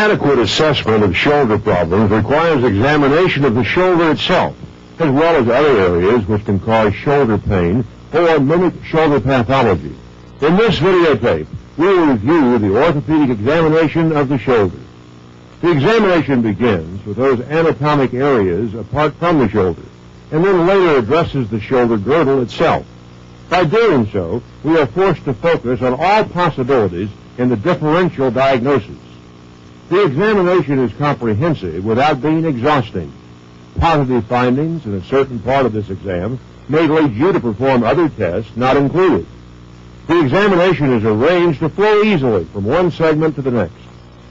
Adequate assessment of shoulder problems requires examination of the shoulder itself, as well as other areas which can cause shoulder pain or mimic shoulder pathology. In this videotape, we will review the orthopedic examination of the shoulder. The examination begins with those anatomic areas apart from the shoulder, and then later addresses the shoulder girdle itself. By doing so, we are forced to focus on all possibilities in the differential diagnosis. The examination is comprehensive without being exhausting. Positive findings in a certain part of this exam may lead you to perform other tests not included. The examination is arranged to flow easily from one segment to the next.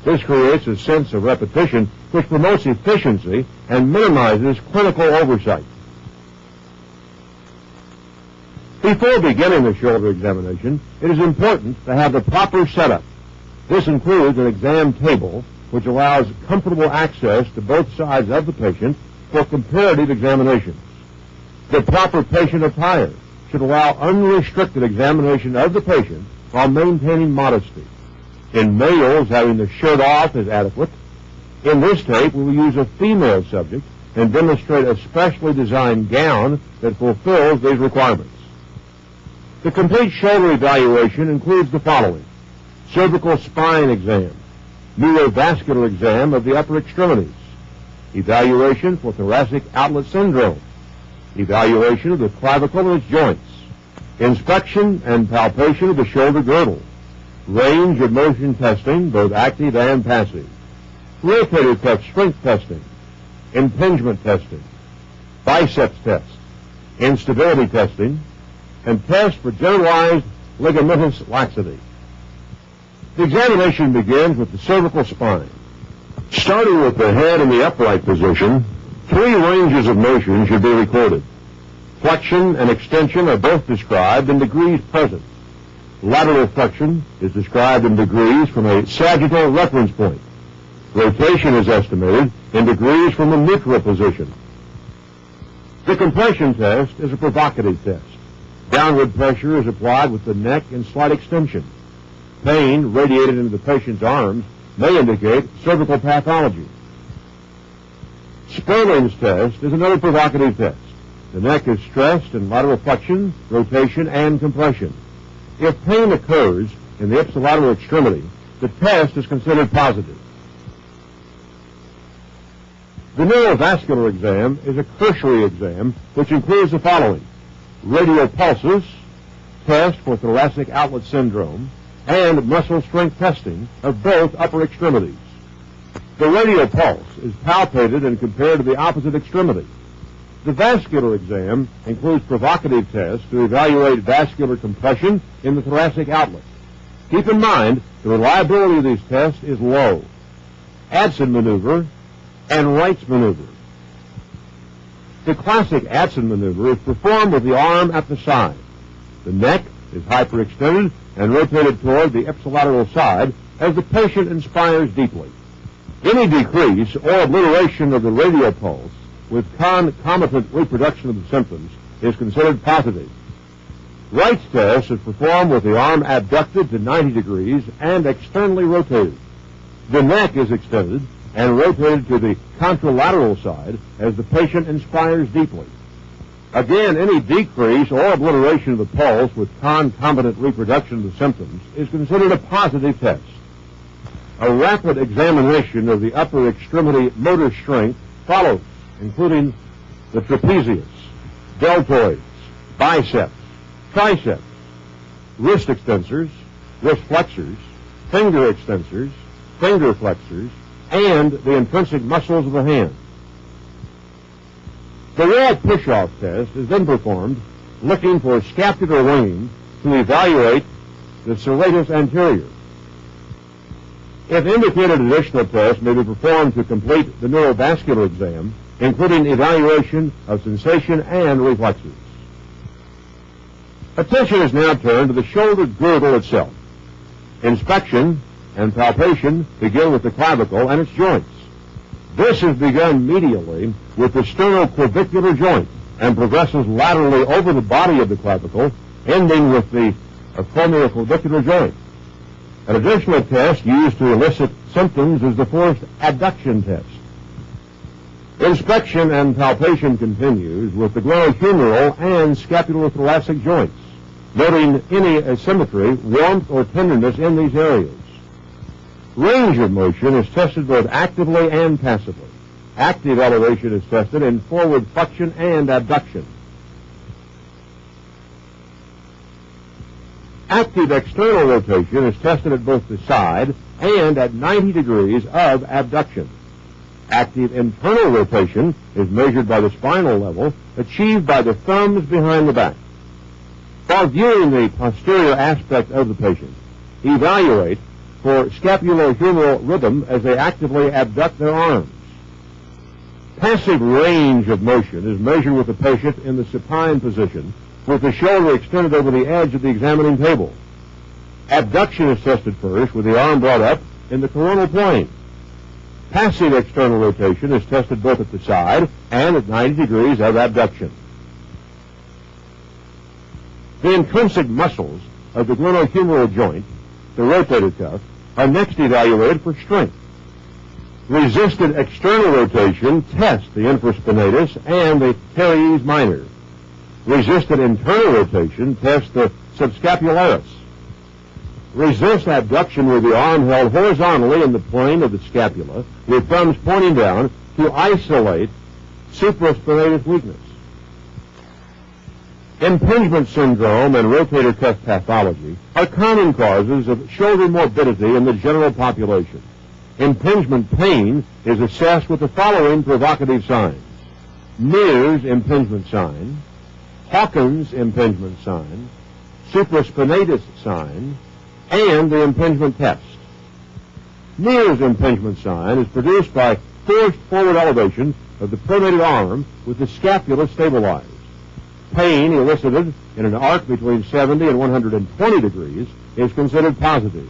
This creates a sense of repetition which promotes efficiency and minimizes clinical oversight. Before beginning the shoulder examination, it is important to have the proper setup. This includes an exam table which allows comfortable access to both sides of the patient for comparative examinations. The proper patient attire should allow unrestricted examination of the patient while maintaining modesty. In males, having the shirt off is adequate. In this tape, we will use a female subject and demonstrate a specially designed gown that fulfills these requirements. The complete shoulder evaluation includes the following: cervical spine exam, neurovascular exam of the upper extremities, evaluation for thoracic outlet syndrome, evaluation of the clavicle and its joints, inspection and palpation of the shoulder girdle, range of motion testing, both active and passive, rotator cuff strength testing, impingement testing, biceps test, instability testing, and test for generalized ligamentous laxity. The examination begins with the cervical spine. Starting with the head in the upright position, 3 ranges of motion should be recorded. Flexion and extension are both described in degrees present. Lateral flexion is described in degrees from a sagittal reference point. Rotation is estimated in degrees from the neutral position. The compression test is a provocative test. Downward pressure is applied with the neck in slight extension. Pain radiated into the patient's arms may indicate cervical pathology. Sperling's test is another provocative test. The neck is stressed in lateral flexion, rotation, and compression. If pain occurs in the ipsilateral extremity, the test is considered positive. The neurovascular exam is a cursory exam which includes the following: radial pulses, test for thoracic outlet syndrome, and muscle strength testing of both upper extremities. The radial pulse is palpated and compared to the opposite extremity. The vascular exam includes provocative tests to evaluate vascular compression in the thoracic outlet. Keep in mind the reliability of these tests is low. Adson maneuver and Wright's maneuver. The classic Adson maneuver is performed with the arm at the side. The neck is hyperextended and rotated toward the ipsilateral side as the patient inspires deeply. Any decrease or obliteration of the radial pulse with concomitant reproduction of the symptoms is considered positive. Wright's test is performed with the arm abducted to 90 degrees and externally rotated. The neck is extended and rotated to the contralateral side as the patient inspires deeply. Again, any decrease or obliteration of the pulse with concomitant reproduction of the symptoms is considered a positive test. A rapid examination of the upper extremity motor strength follows, including the trapezius, deltoids, biceps, triceps, wrist extensors, wrist flexors, finger extensors, finger flexors, and the intrinsic muscles of the hand. The wall push-off test is then performed looking for scapular winging to evaluate the serratus anterior. If indicated, additional tests may be performed to complete the neurovascular exam, including evaluation of sensation and reflexes. Attention is now turned to the shoulder girdle itself. Inspection and palpation begin with the clavicle and its joints. This is begun medially with the sternoclavicular joint and progresses laterally over the body of the clavicle, ending with the acromioclavicular joint. An additional test used to elicit symptoms is the forced abduction test. Inspection and palpation continues with the glenohumeral and scapulothoracic joints, noting any asymmetry, warmth, or tenderness in these areas. Range of motion is tested both actively and passively. Active elevation is tested in forward flexion and abduction. Active external rotation is tested at both the side and at 90 degrees of abduction. Active internal rotation is measured by the spinal level, achieved by the thumbs behind the back. While viewing the posterior aspect of the patient, evaluate for scapulohumeral rhythm as they actively abduct their arms. Passive range of motion is measured with the patient in the supine position, with the shoulder extended over the edge of the examining table. Abduction is tested first with the arm brought up in the coronal plane. Passive external rotation is tested both at the side and at 90 degrees of abduction. The intrinsic muscles of the glenohumeral joint, the rotator cuff, are next evaluated for strength. Resisted external rotation tests the infraspinatus and the teres minor. Resisted internal rotation tests the subscapularis. Resist abduction with the arm held horizontally in the plane of the scapula, with thumbs pointing down to isolate supraspinatus weakness. Impingement syndrome and rotator cuff pathology are common causes of shoulder morbidity in the general population. Impingement pain is assessed with the following provocative signs: Mears impingement sign, Hawkins impingement sign, supraspinatus sign, and the impingement test. Mears impingement sign is produced by forced forward elevation of the pronated arm with the scapula stabilized. Pain elicited in an arc between 70 and 120 degrees is considered positive.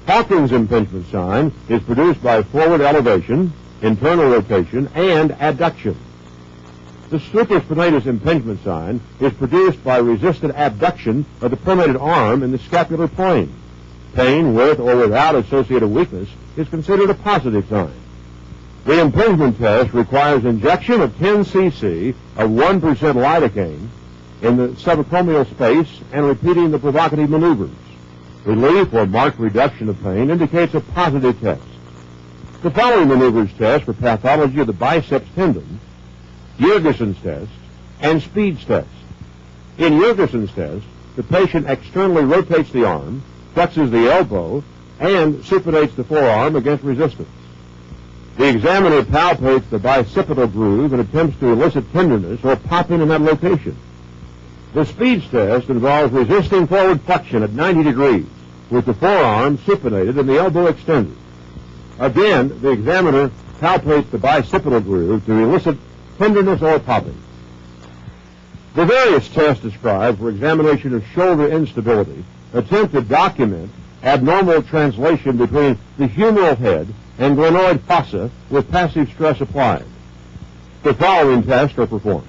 Hawkins impingement sign is produced by forward elevation, internal rotation, and adduction. The supraspinatus impingement sign is produced by resisted abduction of the pronated arm in the scapular plane. Pain with or without associated weakness is considered a positive sign. The impingement test requires injection of 10 cc of 1% lidocaine in the subacromial space and repeating the provocative maneuvers. Relief or marked reduction of pain indicates a positive test. The following maneuvers test for pathology of the biceps tendon: Yergeson's test and Speed's test. In Yergeson's test, the patient externally rotates the arm, flexes the elbow, and supinates the forearm against resistance. The examiner palpates the bicipital groove and attempts to elicit tenderness or popping in that location. The Speed's test involves resisting forward flexion at 90 degrees, with the forearm supinated and the elbow extended. Again, the examiner palpates the bicipital groove to elicit tenderness or popping. The various tests described for examination of shoulder instability attempt to document abnormal translation between the humeral head and glenoid fossa with passive stress applied. The following tests are performed: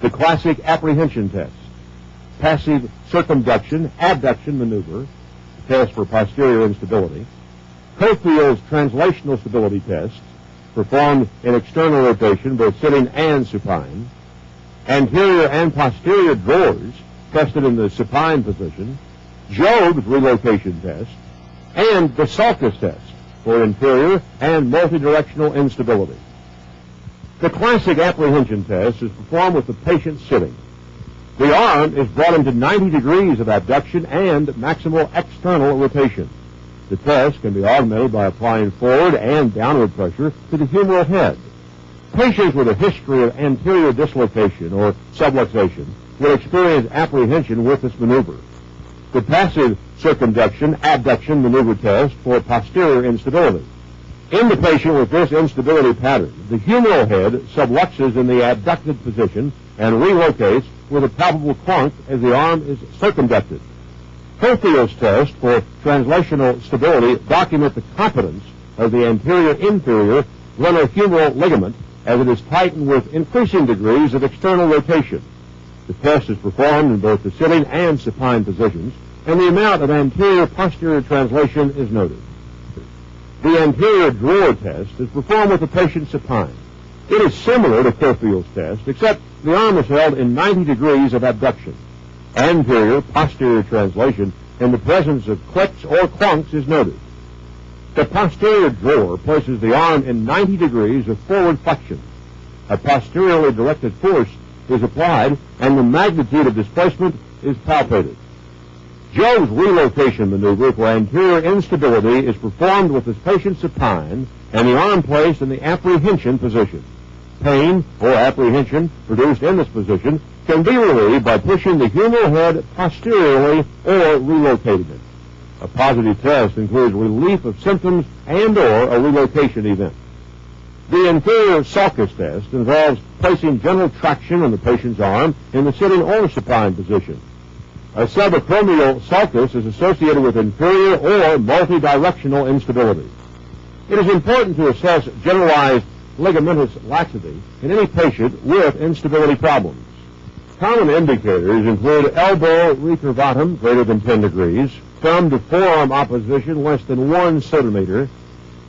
the classic apprehension test, passive circumduction abduction maneuver, test for posterior instability, Cofield's translational stability test, performed in external rotation both sitting and supine, anterior and posterior drawers, tested in the supine position, Job's relocation test, and the Salkus test for inferior and multidirectional instability. The classic apprehension test is performed with the patient sitting. The arm is brought into 90 degrees of abduction and maximal external rotation. The test can be augmented by applying forward and downward pressure to the humeral head. Patients with a history of anterior dislocation or subluxation will experience apprehension with this maneuver. The passive circumduction abduction maneuver test for posterior instability. In the patient with this instability pattern, the humeral head subluxes in the abducted position and relocates with a palpable clunk as the arm is circumducted. Cofield's test for translational stability document the competence of the anterior-inferior glenohumeral ligament as it is tightened with increasing degrees of external rotation. The test is performed in both the sitting and supine positions, and the amount of anterior-posterior translation is noted. The anterior drawer test is performed with the patient supine. It is similar to Cofield's test, except the arm is held in 90 degrees of abduction. Anterior-posterior translation in the presence of clicks or clunks is noted. The posterior drawer places the arm in 90 degrees of forward flexion. A posteriorly directed force is applied, and the magnitude of displacement is palpated. Joe's relocation maneuver for anterior instability is performed with the patient supine and the arm placed in the apprehension position. Pain or apprehension produced in this position can be relieved by pushing the humeral head posteriorly or relocating it. A positive test includes relief of symptoms and or a relocation event. The inferior sulcus test involves placing general traction on the patient's arm in the sitting or supine position. A subacromial sulcus is associated with inferior or multidirectional instability. It is important to assess generalized ligamentous laxity in any patient with instability problems. Common indicators include elbow recurvatum greater than 10 degrees, thumb to forearm opposition less than 1 centimeter,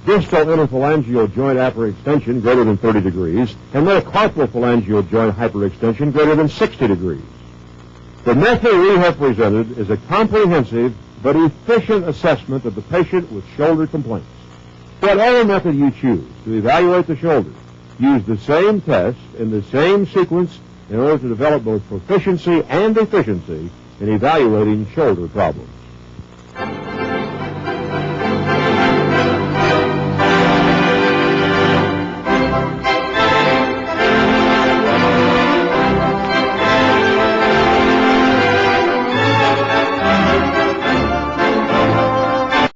distal interphalangeal joint hyperextension greater than 30 degrees, and metacarpal phalangeal joint hyperextension greater than 60 degrees. The method we have presented is a comprehensive but efficient assessment of the patient with shoulder complaints. Whatever method you choose to evaluate the shoulder, use the same test in the same sequence in order to develop both proficiency and efficiency in evaluating shoulder problems.